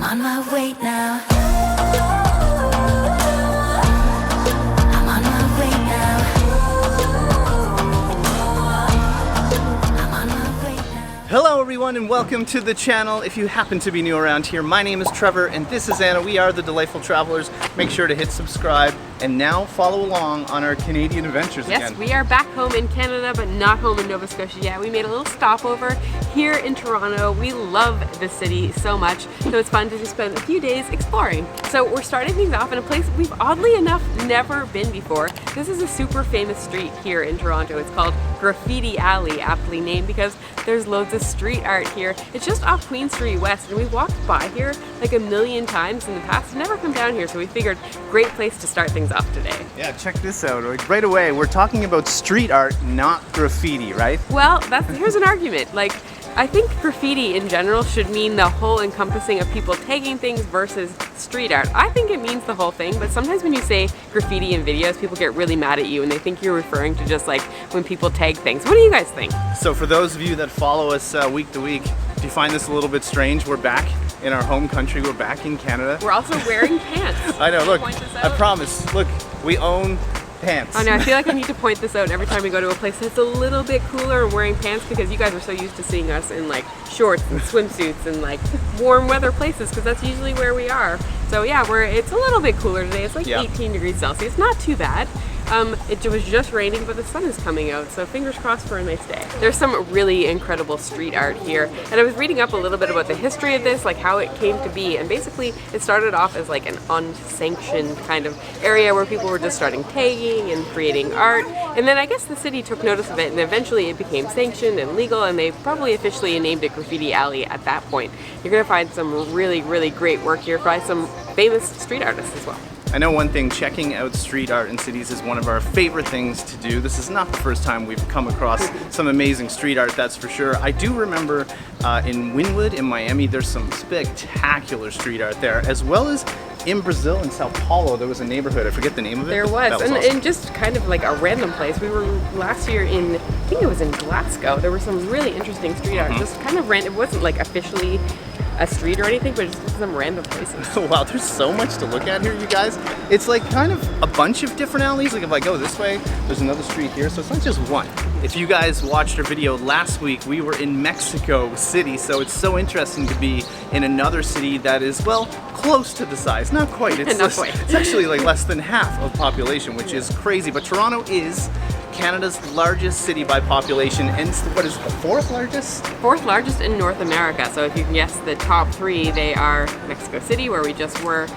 on my way now. I'm on my way now. I'm on my way now. Hello everyone and welcome to the channel. If you happen to be new around here, my name is Trevor and this is Anna. We are the Delightful Travelers. Make sure to hit subscribe and now follow along on our Canadian adventures again. Yes, we are back home in Canada, but not home in Nova Scotia yet. We made a little stopover here in Toronto. We love the city so much, so it's fun to just spend a few days exploring. So we're starting things off in a place we've oddly enough never been before. This is a super famous street here in Toronto. It's called Graffiti Alley, aptly named because there's loads of street art here. It's just off Queen Street West, and we walked by here like a million times in the past. Never come down here, so we figured great place to start things off today. Yeah, check this out. Like, right away, we're talking about street art, not graffiti, right? Well, here's an argument. Like, I think graffiti in general should mean the whole encompassing of people tagging things versus street art. I think it means the whole thing, but sometimes when you say graffiti in videos, people get really mad at you and they think you're referring to just like when people tag things. What do you guys think? So for those of you that follow us week to week, if you find this a little bit strange, we're back in our home country. We're back in Canada. We're also wearing pants. I know, look, I promise. Look, we own pants. I know, I feel like I need to point this out every time we go to a place that's a little bit cooler and wearing pants, because you guys are so used to seeing us in like shorts and swimsuits and like warm weather places, because that's usually where we are. So yeah, it's a little bit cooler today. It's like 18 degrees Celsius, not too bad. It was just raining, but the sun is coming out, so fingers crossed for a nice day. There's some really incredible street art here, and I was reading up a little bit about the history of this, like how it came to be, and basically it started off as like an unsanctioned kind of area where people were just starting tagging and creating art, and then I guess the city took notice of it, and eventually it became sanctioned and legal, and they probably officially named it Graffiti Alley at that point. You're gonna find some really, really great work here by some famous street artists as well. I know one thing, checking out street art in cities is one of our favorite things to do. This is not the first time we've come across some amazing street art, that's for sure. I do remember in Wynwood in Miami, there's some spectacular street art there, as well as in Brazil, in Sao Paulo, there was a neighborhood, I forget the name of it. There was, awesome. And just kind of like a random place. We were last year in, I think it was in Glasgow. There was some really interesting street art, just kind of random. It wasn't like officially a street or anything, but just some random places. Wow, there's so much to look at here, you guys. It's like kind of a bunch of different alleys. Like if I go this way, there's another street here, so it's not just one. If you guys watched our video last week, we were in Mexico City, so it's so interesting to be in another city that is, well, close to the size. Not quite. It's, Not quite. It's actually like less than half of population, which is crazy. But Toronto is Canada's largest city by population, and what is the fourth largest? Fourth largest in North America. So if you can guess the top three, they are Mexico City, where we just were,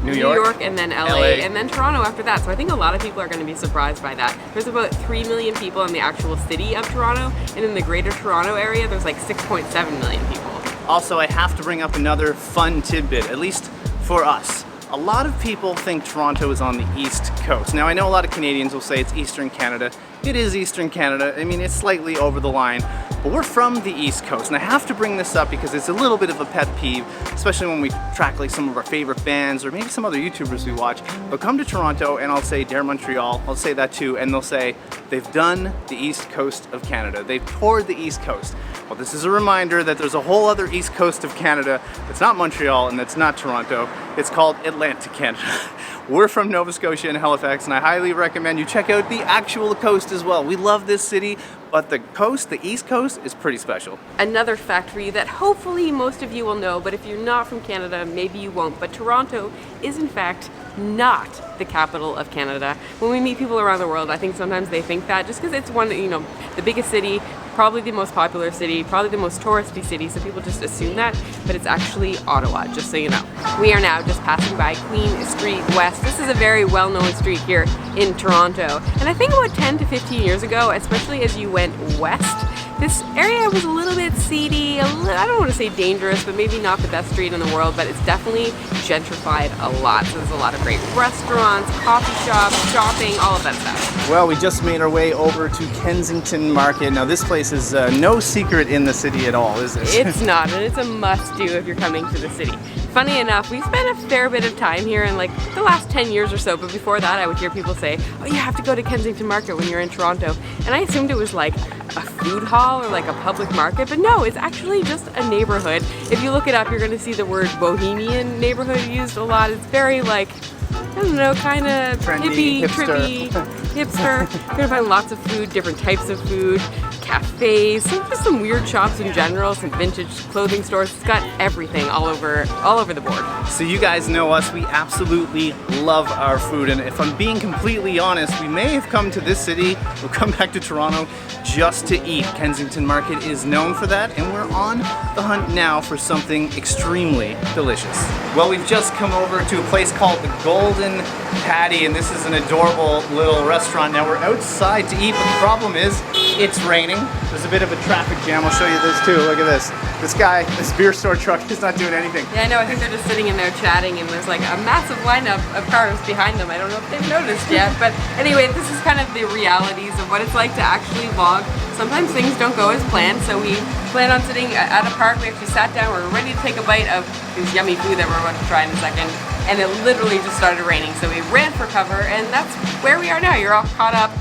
New York, and then LA, and then Toronto after that. So I think a lot of people are going to be surprised by that. There's about 3 million people in the actual city of Toronto, and in the greater Toronto area, there's like 6.7 million people. Also, I have to bring up another fun tidbit, at least for us. A lot of people think Toronto is on the East Coast. Now, I know a lot of Canadians will say it's Eastern Canada. It is Eastern Canada. I mean, it's slightly over the line, but we're from the East Coast. And I have to bring this up because it's a little bit of a pet peeve, especially when we track like some of our favorite bands or maybe some other YouTubers we watch. They'll come to Toronto and I'll say, Dare Montreal, I'll say that too, and they'll say, they've done the East Coast of Canada. They've toured the East Coast. Well, this is a reminder that there's a whole other East Coast of Canada that's not Montreal and that's not Toronto. It's called Atlantic Canada. We're from Nova Scotia and Halifax, and I highly recommend you check out the actual coast as well. We love this city, but the coast, the East Coast, is pretty special. Another fact for you that hopefully most of you will know, but if you're not from Canada, maybe you won't, but Toronto is in fact not the capital of Canada. When we meet people around the world, I think sometimes they think that just because it's one, the biggest city, probably the most popular city, probably the most touristy city, so people just assume that, but it's actually Ottawa, just so you know. We are now just passing by Queen Street West. This is a very well-known street here in Toronto, and I think about 10 to 15 years ago, especially as you went west, this area was a little bit seedy, I don't want to say dangerous, but maybe not the best street in the world, but it's definitely gentrified a lot. So there's a lot of great restaurants, coffee shops, shopping, all of that stuff. Well, we just made our way over to Kensington Market. Now this place is no secret in the city at all, is it? It's not, and it's a must-do if you're coming to the city. Funny enough, we spent a fair bit of time here in like the last 10 years or so, but before that I would hear people say, oh, you have to go to Kensington Market when you're in Toronto. And I assumed it was like a food hall or like a public market, but no, it's actually just a neighborhood. If you look it up, you're going to see the word bohemian neighborhood used a lot. It's very like, I don't know, kind of Trendy, hippie, trippy, hipster. You're going to find lots of food, different types of food, cafes, just some weird shops in general, some vintage clothing stores. It's got everything all over the board. So you guys know us, we absolutely love our food, and if I'm being completely honest, we may have come to this city, we'll come back to Toronto just to eat. Kensington Market is known for that, and we're on the hunt now for something extremely delicious. Well, we've just come over to a place called the Golden Patty, and this is an adorable little restaurant. Now we're outside to eat, but the problem is it's raining. There's a bit of a traffic jam. I'll show you this too. Look at this. This guy, this beer store truck is not doing anything. Yeah, I know. I think they're just sitting in there chatting, and there's like a massive lineup of cars behind them. I don't know if they've noticed yet, but anyway, this is kind of the realities of what it's like to actually vlog. Sometimes things don't go as planned, so we plan on sitting at a park. We actually sat down. We're ready to take a bite of this yummy food that we're about to try in a second, and it literally just started raining, so we ran for cover, and that's where we are now. You're all caught up.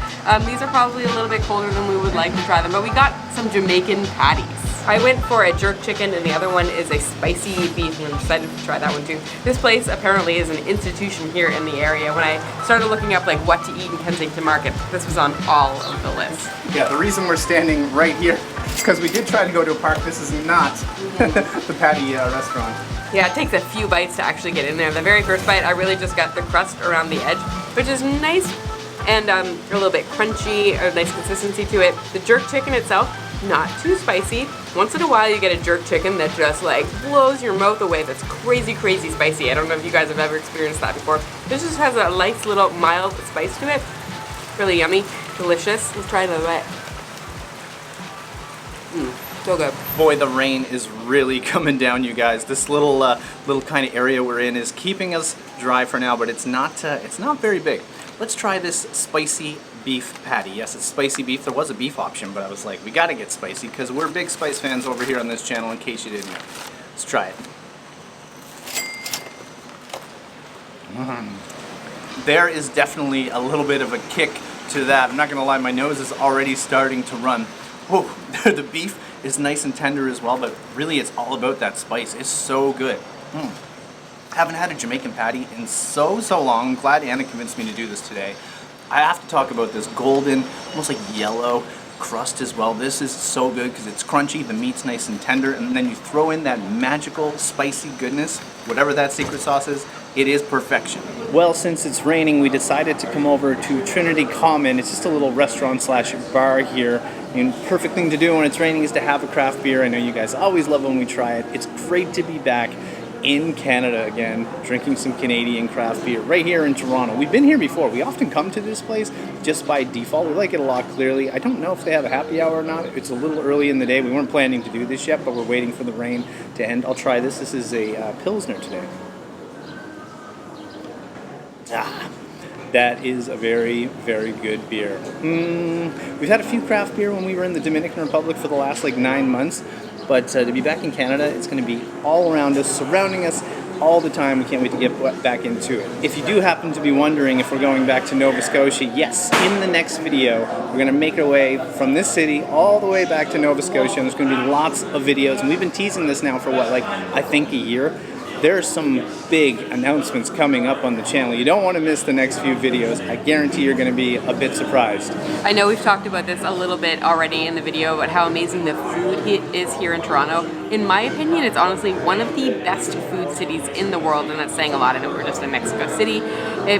These are probably a little bit colder than we would like to try them, but we got some Jamaican patties. I went for a jerk chicken, and the other one is a spicy beef, and I'm excited to try that one too. This place apparently is an institution here in the area. When I started looking up like what to eat in Kensington Market, this was on all of the list. Yeah, the reason we're standing right here is because we did try to go to a park. This is not the patty restaurant. Yeah, it takes a few bites to actually get in there. The very first bite, I really just got the crust around the edge, which is nice and a little bit crunchy, a nice consistency to it. The jerk chicken itself, not too spicy. Once in a while you get a jerk chicken that just like blows your mouth away. That's crazy, crazy spicy. I don't know if you guys have ever experienced that before. This just has a nice little mild spice to it. Really yummy, delicious. Let's try another bite. So good. Boy, the rain is really coming down, you guys. This little kind of area we're in is keeping us dry for now, but it's not very big. Let's try this spicy beef patty. Yes, it's spicy beef. There was a beef option, but I was like, we gotta get spicy because we're big spice fans over here on this channel, in case you didn't know. Let's try it. There is definitely a little bit of a kick to that. I'm not gonna lie, my nose is already starting to run. Oh, the beef is nice and tender as well, but really it's all about that spice. It's so good. Haven't had a Jamaican patty in so long. I'm glad Anna convinced me to do this today. I have to talk about this golden, almost like yellow crust as well. This is so good because it's crunchy, the meat's nice and tender, and then you throw in that magical spicy goodness, whatever that secret sauce is, it is perfection. Well, since it's raining, we decided to come over to Trinity Common. It's just a little restaurant slash bar here. And perfect thing to do when it's raining is to have a craft beer. I know you guys always love when we try it. It's great to be back in Canada again, drinking some Canadian craft beer right here in Toronto. We've been here before. We often come to this place just by default. We like it a lot, clearly. I don't know if they have a happy hour or not. It's a little early in the day. We weren't planning to do this yet, but we're waiting for the rain to end. I'll try this. This is a Pilsner today. That is a very, very good beer. We've had a few craft beer when we were in the Dominican Republic for the last 9 months. But to be back in Canada, it's going to be all around us, surrounding us all the time. We can't wait to get back into it. If you do happen to be wondering if we're going back to Nova Scotia, yes, in the next video, we're going to make our way from this city all the way back to Nova Scotia, and there's going to be lots of videos. And we've been teasing this now for I think a year. There are some big announcements coming up on the channel. You don't want to miss the next few videos. I guarantee you're going to be a bit surprised. I know we've talked about this a little bit already in the video about how amazing the food is here in Toronto. In my opinion, it's honestly one of the best food cities in the world, and that's saying a lot. I know we're just in Mexico City,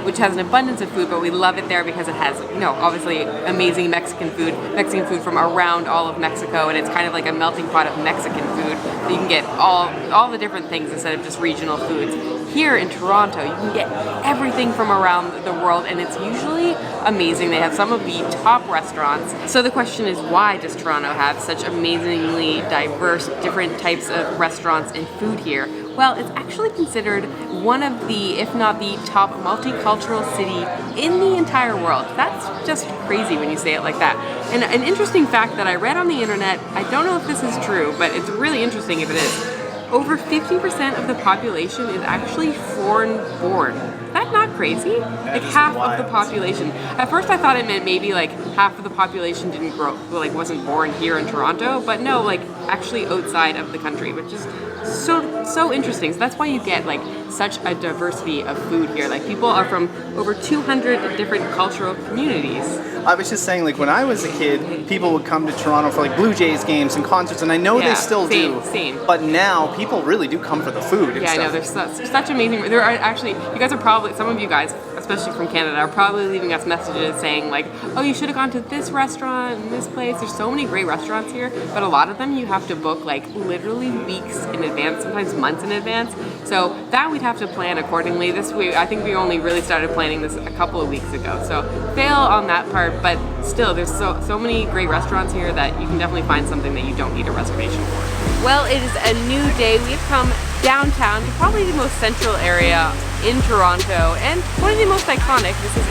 which has an abundance of food, but we love it there because it has, obviously amazing Mexican food from around all of Mexico, and it's kind of like a melting pot of Mexican food. So you can get all the different things instead of just regional foods. Here in Toronto, you can get everything from around the world, and it's usually amazing. They have some of the top restaurants. So the question is, why does Toronto have such amazingly diverse, different types of restaurants and food here? Well, it's actually considered one of the, if not the top multicultural city in the entire world. That's just crazy when you say it like that. And an interesting fact that I read on the internet, I don't know if this is true, but it's really interesting if it is. over 50% of the population is actually foreign-born. Is that not crazy? Like half of the population. At first I thought it meant maybe like half of the population didn't grow, like wasn't born here in Toronto, but no, like actually outside of the country, which is so interesting. So that's why you get like such a diversity of food here. Like people are from over 200 different cultural communities. I was just saying, like when I was a kid, people would come to Toronto for like Blue Jays games and concerts, and I know they still do. Same. But now people really do come for the food and Yeah, stuff. I know. There's such amazing. There are actually, you guys are probably, some of you guys, especially from Canada, are probably leaving us messages saying like, oh, you should have gone to this restaurant and this place. There's so many great restaurants here, but a lot of them you have to book like literally weeks in advance, sometimes months in advance. So that we'd have to plan accordingly. This week, I think we only really started planning this a couple of weeks ago. So fail on that part, but still, there's so many great restaurants here that you can definitely find something that you don't need a reservation for. Well, it is a new day. We've come downtown to probably the most central area in Toronto and one of the most iconic. This is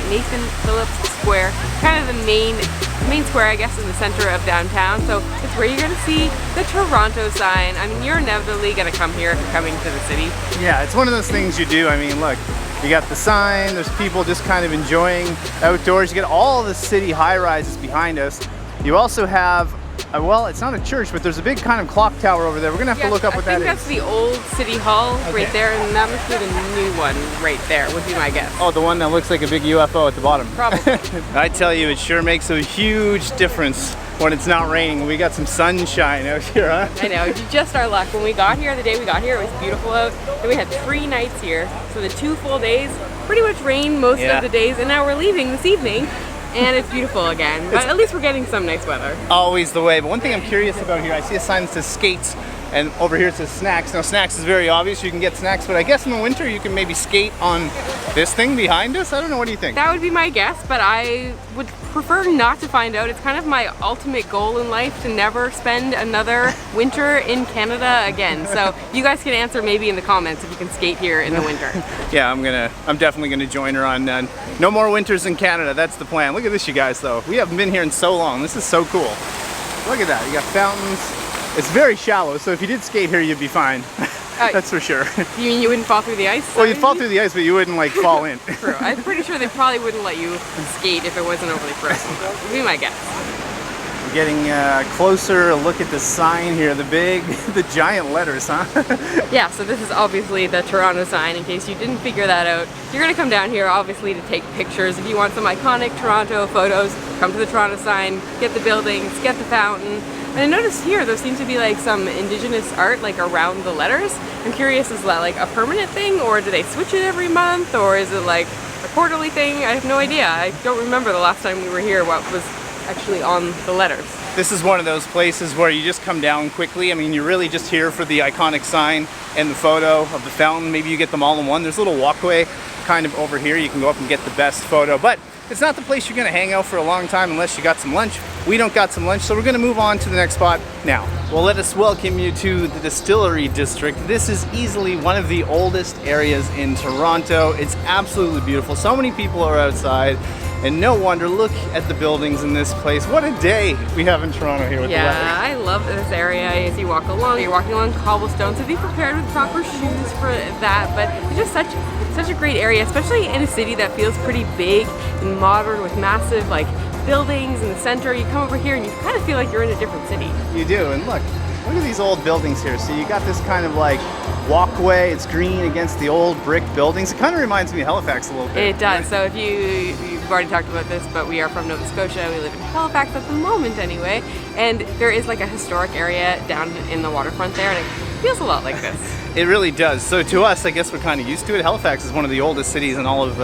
Phillips Square, kind of the main square, I guess, in the center of downtown. So it's where you're going to see the Toronto sign. I mean, you're inevitably going to come here if you're coming to the city. Yeah, it's one of those things you do. I mean, look, you got the sign, there's people just kind of enjoying outdoors. You get all the city high-rises behind us. You also have, well, it's not a church, but there's a big kind of clock tower over there. We're gonna have to look up what that is. I think that's the old City Hall right there, and that must be the new one right there, would be my guess. Oh, the one that looks like a big UFO at the bottom. Probably. I tell you, it sure makes a huge difference when it's not raining. We got some sunshine out here, huh? I know, just our luck. When we got here, the day we got here, it was beautiful out. Then we had 3 nights here, so the 2 full days pretty much rained most of the days, and now we're leaving this evening. And it's beautiful again, but at least we're getting some nice weather. Always the way, but one thing I'm curious about here, I see a sign that says skates, and over here it says snacks. Now snacks is very obvious, you can get snacks, but I guess in the winter you can maybe skate on this thing behind us? I don't know, what do you think? That would be my guess, but I would prefer not to find out. It's kind of my ultimate goal in life to never spend another winter in Canada again. So you guys can answer maybe in the comments if you can skate here in the winter. Yeah, I'm definitely gonna join her on no more winters in Canada. That's the plan. Look at this, you guys, though. We haven't been here in so long. This is so cool. Look at that. You got fountains. It's very shallow, so if you did skate here, you'd be fine. That's for sure. You mean you wouldn't fall through the ice? Well, you'd fall through the ice, but you wouldn't like fall in. True. I'm pretty sure they probably wouldn't let you skate if it wasn't overly frozen. Would be my guess. We're getting closer. Look at the sign here, the giant letters, huh? Yeah, so this is obviously the Toronto sign, in case you didn't figure that out. You're gonna come down here, obviously, to take pictures. If you want some iconic Toronto photos, come to the Toronto sign, get the buildings, get the fountain. And I noticed here there seems to be like some indigenous art like around the letters. I'm curious, is that like a permanent thing, or do they switch it every month, or is it like a quarterly thing? I have no idea. I don't remember the last time we were here what was actually on the letters. This is one of those places where you just come down quickly. I mean, you're really just here for the iconic sign and the photo of the fountain. Maybe you get them all in one. There's a little walkway kind of over here. You can go up and get the best photo, but it's not the place you're gonna hang out for a long time unless you got some lunch. We don't got some lunch, so we're gonna move on to the next spot now. Well, let us welcome you to the Distillery District. This is easily one of the oldest areas in Toronto. It's absolutely beautiful. So many people are outside, and no wonder, look at the buildings in this place. What a day we have in Toronto here with the weather. Yeah, I love this area. As you walk along, you're walking along cobblestone, so be prepared with proper shoes for that, but it's just such a great area, especially in a city that feels pretty big and modern with massive like buildings in the center. You come over here and you kind of feel like you're in a different city. You do, and look at these old buildings here. So you got this kind of like walkway, it's green against the old brick buildings. It kind of reminds me of Halifax a little bit. It does. So if you've already talked about this, but we are from Nova Scotia. We live in Halifax at the moment anyway, and there is like a historic area down in the waterfront there, and it feels a lot like this. It really does. So to us, I guess we're kind of used to it. Halifax is one of the oldest cities in all of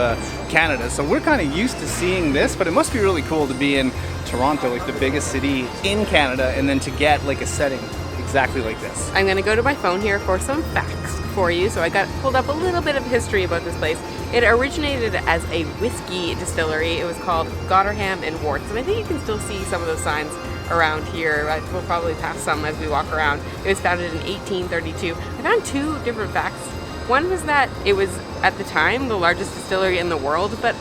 Canada, so we're kind of used to seeing this, but it must be really cool to be in Toronto, like the biggest city in Canada, and then to get like a setting exactly like this. I'm gonna go to my phone here for some facts for you. So I pulled up a little bit of history about this place. It originated as a whiskey distillery. It was called Gotterham and Worts, and I think you can still see some of those signs around here. We'll probably pass some as we walk around. It was founded in 1832. I found 2 different facts. One was that it was, at the time, the largest distillery in the world, but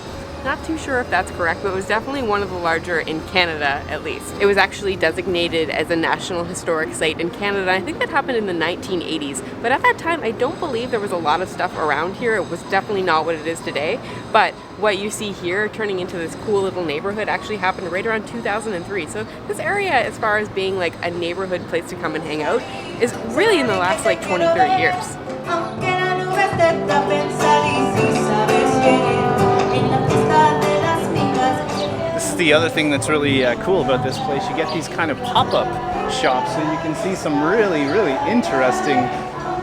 Not too sure if that's correct, but it was definitely one of the larger in Canada, at least. It was actually designated as a National Historic Site in Canada. I think that happened in the 1980s. But at that time, I don't believe there was a lot of stuff around here. It was definitely not what it is today. But what you see here turning into this cool little neighborhood actually happened right around 2003. So this area, as far as being like a neighborhood place to come and hang out, is really in the last like 20, 30 years. This is the other thing that's really cool about this place. You get these kind of pop-up shops, so you can see some really, really interesting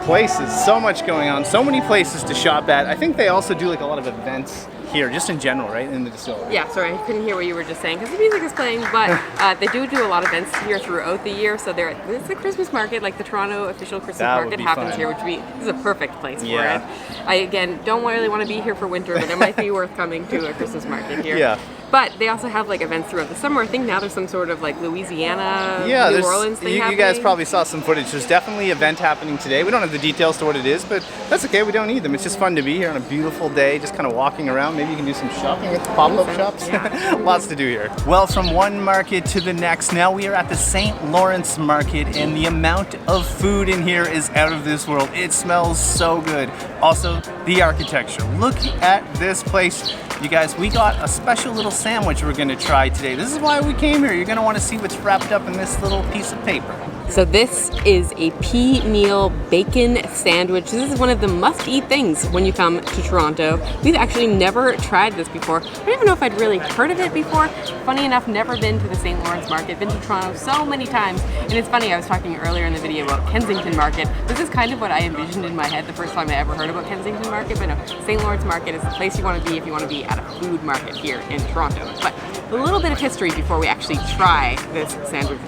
places. So much going on, so many places to shop at. I think they also do like a lot of events here, just in general, right, in the distillery. Yeah, sorry, I couldn't hear what you were just saying because the music is playing, but they do a lot of events here throughout the year. So it's the Christmas market, like the Toronto official Christmas market happens here, this is a perfect place for it. I, again, don't really want to be here for winter, but it might be worth coming to a Christmas market here. Yeah. But they also have like events throughout the summer. I think now there's some sort of like Louisiana, New Orleans thing happening. You guys probably saw some footage. There's definitely an event happening today. We don't have the details to what it is, but that's okay. We don't need them. It's just fun to be here on a beautiful day, just kind of walking around. Maybe you can do some shopping at the pop-up shops. Yeah. Lots to do here. Well, from one market to the next, now we are at the St. Lawrence Market, and the amount of food in here is out of this world. It smells so good. Also, the architecture. Look at this place. You guys, we got a special little sandwich we're gonna try today. This is why we came here. You're gonna wanna see what's wrapped up in this little piece of paper. So this is a pea meal bacon sandwich. This is one of the must-eat things when you come to Toronto. We've actually never tried this before. I don't even know if I'd really heard of it before. Funny enough, never been to the St. Lawrence Market. Been to Toronto so many times. And it's funny, I was talking earlier in the video about Kensington Market. This is kind of what I envisioned in my head the first time I ever heard about Kensington Market. But no, St. Lawrence Market is the place you want to be if you want to be at a food market here in Toronto. But a little bit of history before we actually try this sandwich.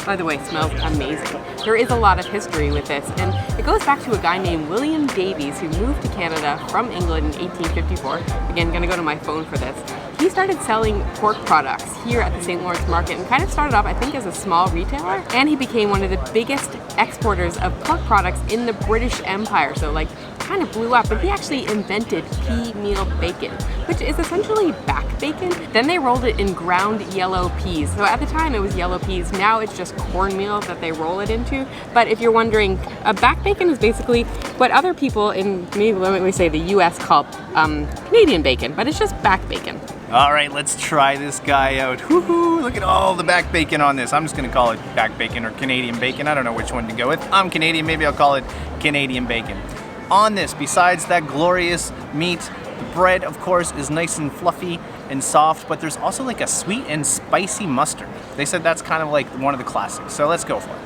By the way, it smells amazing. There is a lot of history with this, and it goes back to a guy named William Davies who moved to Canada from England in 1854. Again, gonna go to my phone for this. He started selling pork products here at the St. Lawrence Market and kind of started off, I think, as a small retailer, and he became one of the biggest exporters of pork products in the British Empire. So like kind of blew up, but he actually invented pea meal bacon, which is essentially back bacon. Then they rolled it in ground yellow peas. So at the time it was yellow peas, now it's just cornmeal that they roll it into. But if you're wondering, back bacon is basically what other people in, maybe let me say the US call Canadian bacon, but it's just back bacon. All right, let's try this guy out. Woohoo, look at all the back bacon on this. I'm just gonna call it back bacon or Canadian bacon. I don't know which one to go with. I'm Canadian, maybe I'll call it Canadian bacon. On this, besides that glorious meat, the bread, of course, is nice and fluffy and soft, but there's also like a sweet and spicy mustard. They said that's kind of like one of the classics, so let's go for it.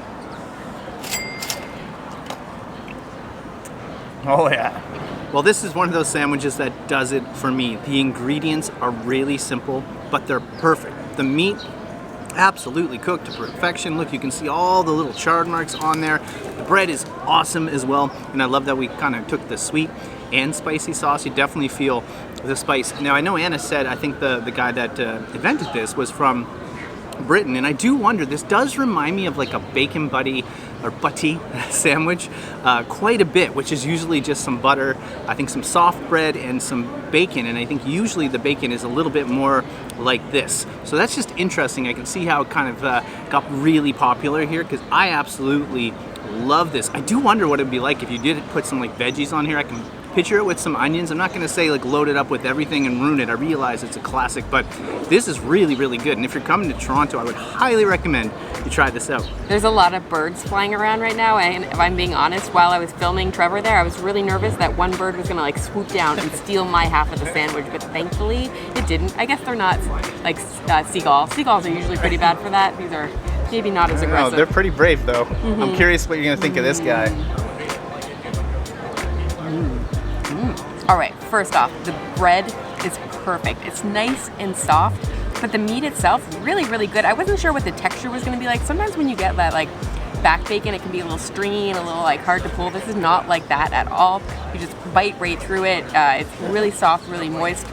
Oh yeah. Well, this is one of those sandwiches that does it for me. The ingredients are really simple, but they're perfect. The meat, absolutely cooked to perfection. Look, you can see all the little chard marks on there. The bread is awesome as well, and I love that we kind of took the sweet and spicy sauce. You definitely feel the spice. Now, I know Anna said, I think the guy that invented this was from Britain, and I do wonder, this does remind me of like a bacon buddy or butty sandwich quite a bit, which is usually just some butter, I think some soft bread and some bacon, and I think usually the bacon is a little bit more like this. So that's just interesting. I can see how it kind of got really popular here, because I absolutely love this. I do wonder what it'd be like if you did put some like veggies on here. I can picture it with some onions. I'm not gonna say like load it up with everything and ruin it. I realize it's a classic, but this is really, really good. And if you're coming to Toronto, I would highly recommend you try this out. There's a lot of birds flying around right now, and if I'm being honest, while I was filming Trevor there, I was really nervous that one bird was gonna like swoop down and steal my half of the sandwich, but thankfully it didn't. I guess they're not like seagulls. Seagulls are usually pretty bad for that. These are maybe not as aggressive. No, they're pretty brave though. I'm curious what you're gonna think of this guy. All right, first off, the bread is perfect. It's nice and soft, but the meat itself, really, really good. I wasn't sure what the texture was gonna be like. Sometimes when you get that like back bacon, it can be a little stringy and a little like hard to pull. This is not like that at all. You just bite right through it. It's really soft, really moist.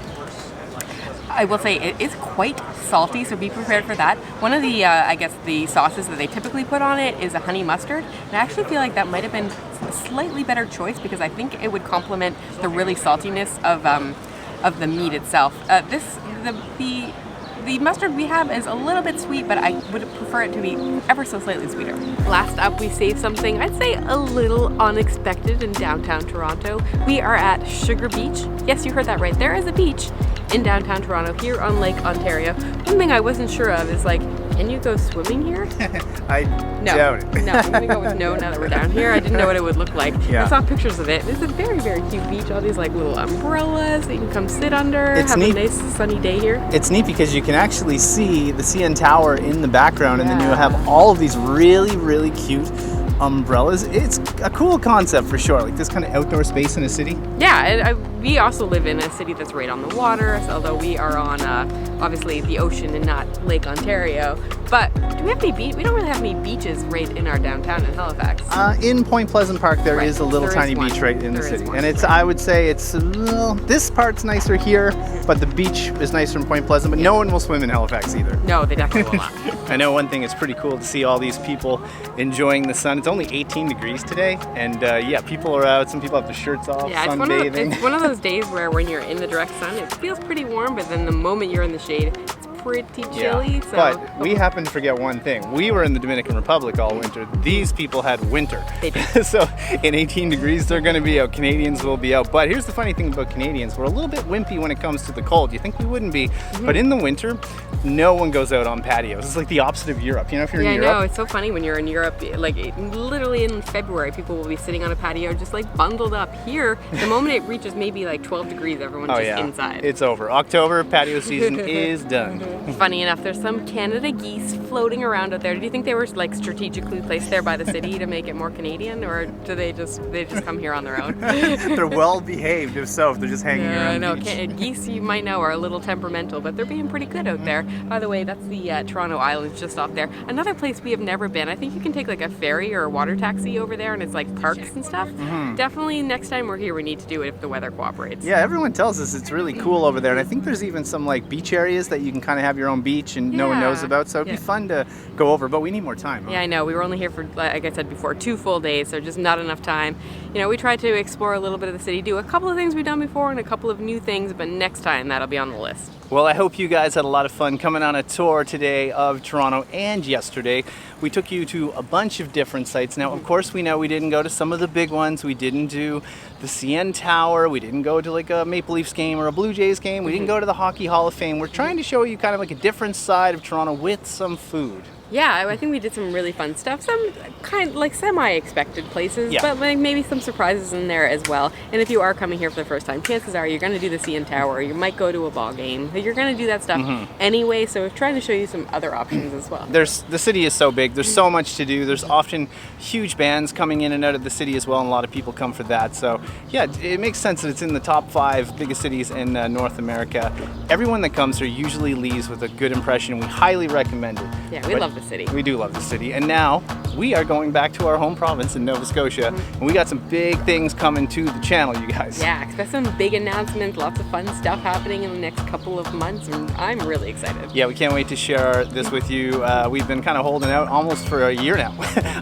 I will say it is quite salty, so be prepared for that. One of the, I guess, the sauces that they typically put on it is a honey mustard. And I actually feel like that might have been a slightly better choice because I think it would complement the really saltiness of of the meat itself. The mustard we have is a little bit sweet, but I would prefer it to be ever so slightly sweeter. Last up, we saved something I'd say a little unexpected in downtown Toronto. We are at Sugar Beach. Yes, you heard that right. There is a beach in downtown Toronto here on Lake Ontario. One thing I wasn't sure of is like, can you go swimming here? I doubt it. No, I'm gonna go with no now that we're down here. I didn't know what it would look like. Yeah. I saw pictures of it. It's a very, very cute beach. All these like little umbrellas that you can come sit under, It's have neat. a nice sunny day here. It's neat because you can actually see the CN Tower in the background, and then you Yeah. have all of these really, really cute umbrellas. It's a cool concept for sure, like this kind of outdoor space in a city. Yeah, and we also live in a city that's right on the water, so although we are on obviously the ocean and not Lake Ontario. But do we have any beach? We don't really have any beaches right in our downtown in Halifax. In Point Pleasant Park, there Right. is a little There is tiny one. beach right in the There is city, one. and it's I would say it's well, this part's nicer here, but the beach is nicer in Point Pleasant. But no one will swim in Halifax either. No, they definitely will not. I know one thing, it's pretty cool to see all these people enjoying the sun. It's only 18 degrees today, and yeah, people are out. Some people have their shirts off, Yeah, sunbathing. it's one of those days where when you're in the direct sun, it feels pretty warm, but then the moment you're in the shade, it's pretty chilly. So But we happen to forget one thing. We were in the Dominican Republic all winter. These people had winter. They did. So in 18 degrees, they're going to be out. Canadians will be out. But here's the funny thing about Canadians. We're a little bit wimpy when it comes to the cold. You think we wouldn't be. Mm-hmm. But in the winter, no one goes out on patios. It's like the opposite of Europe. You know, if you're yeah, in I know. Europe. It's so funny when you're in Europe, like literally in February, people will be sitting on a patio just like bundled up. Here, the moment it reaches maybe like 12 degrees, everyone's Oh just yeah, inside. it's over. October patio season is done. Funny enough, there's some Canada geese floating around out there. Do you think they were like strategically placed there by the city to make it more Canadian, or do they just come here on their own? They're well behaved, if so, if they're just hanging Yeah, I around know. the beach. Geese, you might know, are a little temperamental, but they're being pretty good out there. By the way, that's the Toronto Islands just off there. Another place we have never been. I think you can take like a ferry or a water taxi over there, and it's like parks and stuff. Definitely next time we're here, we need to do it if the weather cooperates. Yeah, everyone tells us it's really cool over there, and I think there's even some like beach areas that you can kind of have your own beach and no one knows about, so it'd be fun to go over, but we need more time. Yeah, I know. We were only here for, like I said before, 2 full days, so just not enough time. You know, we tried to explore a little bit of the city, do a couple of things we've done before and a couple of new things, but next time that'll be on the list. Well, I hope you guys had a lot of fun coming on a tour today of Toronto, and yesterday we took you to a bunch of different sites. Now, of course, we know we didn't go to some of the big ones. We didn't do the CN Tower. We didn't go to like a Maple Leafs game or a Blue Jays game. We didn't go to the Hockey Hall of Fame. We're trying to show you kind of like a different side of Toronto with some food. Yeah, I think we did some really fun stuff. Some kind like semi-expected places, Yeah. but like maybe some surprises in there as well. And if you are coming here for the first time, chances are you're going to do the CN Tower. You might go to a ball game. You're going to do that stuff anyway. So we're trying to show you some other options as well. The city is so big. There's so much to do. There's often huge bands coming in and out of the city as well, and a lot of people come for that. So yeah, it makes sense that it's in the top 5 biggest cities in North America. Everyone that comes here usually leaves with a good impression. We highly recommend it. Yeah, we love the city. We do love the city. And now we are going back to our home province in Nova Scotia, and we got some big things coming to the channel, you guys. Yeah, expect some big announcements, lots of fun stuff happening in the next couple of months, and I'm really excited. Yeah, we can't wait to share this with you. We've been kind of holding out almost for a year now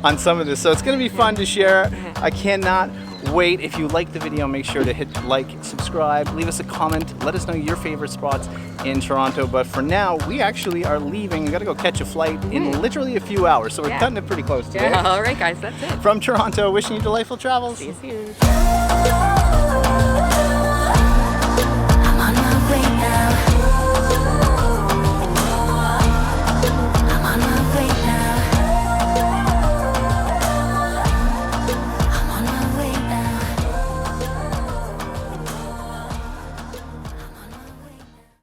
on some of this, so it's going to be fun to share. I cannot wait. If you like the video, make sure to hit like, subscribe, leave us a comment, let us know your favorite spots in Toronto. But for now, we actually are leaving. We got to go catch a flight in literally a few hours, so we're cutting it pretty close today. Yeah, all right, guys, that's it. From Toronto, wishing you delightful travels. See you soon.